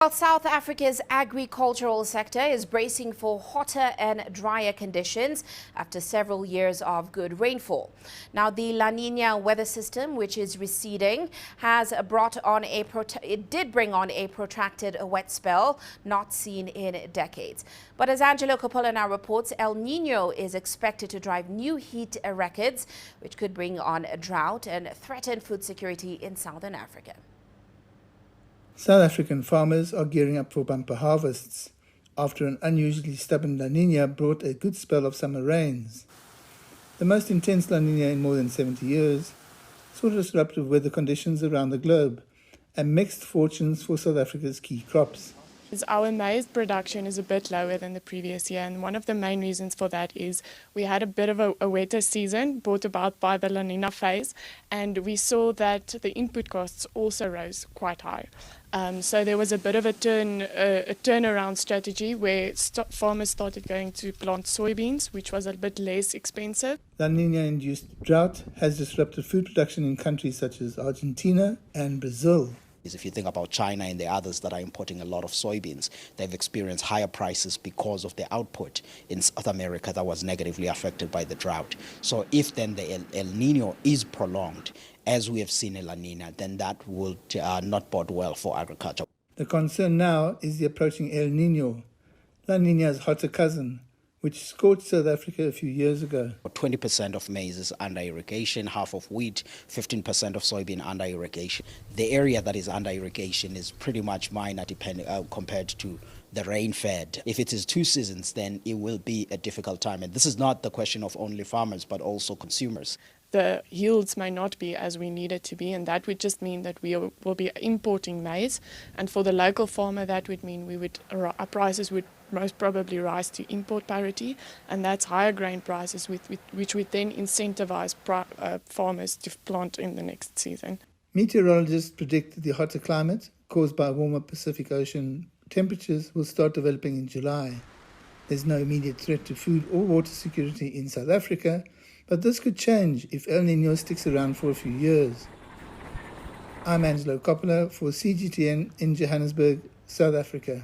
While South Africa's agricultural sector is bracing for hotter and drier conditions after several years of good rainfall. Now, the La Nina weather system, which is receding, did bring on a protracted wet spell not seen in decades. But as Angelo Coppola now reports, El Nino is expected to drive new heat records, which could bring on a drought and threaten food security in Southern Africa. South African farmers are gearing up for bumper harvests after an unusually stubborn La Nina brought a good spell of summer rains. The most intense La Nina in more than 70 years saw disruptive weather conditions around the globe and mixed fortunes for South Africa's key crops. Our maize production is a bit lower than the previous year, and one of the main reasons for that is we had a bit of a wetter season brought about by the La Nina phase, and we saw that the input costs also rose quite high. So there was a bit of a turnaround strategy where farmers started going to plant soybeans, which was a bit less expensive. La Nina-induced drought has disrupted food production in countries such as Argentina and Brazil. If you think about China and the others that are importing a lot of soybeans, they've experienced higher prices because of the output in South America that was negatively affected by the drought. So if then the El Nino is prolonged, as we have seen in La Nina, then that will not bode well for agriculture. The concern now is the approaching El Nino, La Nina's hotter cousin, which scorched South Africa a few years ago. 20% of maize is under irrigation, half of wheat, 15% of soybean under irrigation. The area that is under irrigation is pretty much minor compared to the rain-fed. If it is 2 seasons, then it will be a difficult time. And this is not the question of only farmers, but also consumers. The yields may not be as we need it to be, and that would just mean that we will be importing maize. And for the local farmer, that would mean our prices would most probably rise to import parity, and that's higher grain prices, which would then incentivize farmers to plant in the next season. Meteorologists predict that the hotter climate caused by warmer Pacific Ocean temperatures will start developing in July. There's no immediate threat to food or water security in South Africa, but this could change if El Nino sticks around for a few years. I'm Angelo Coppola for CGTN in Johannesburg, South Africa.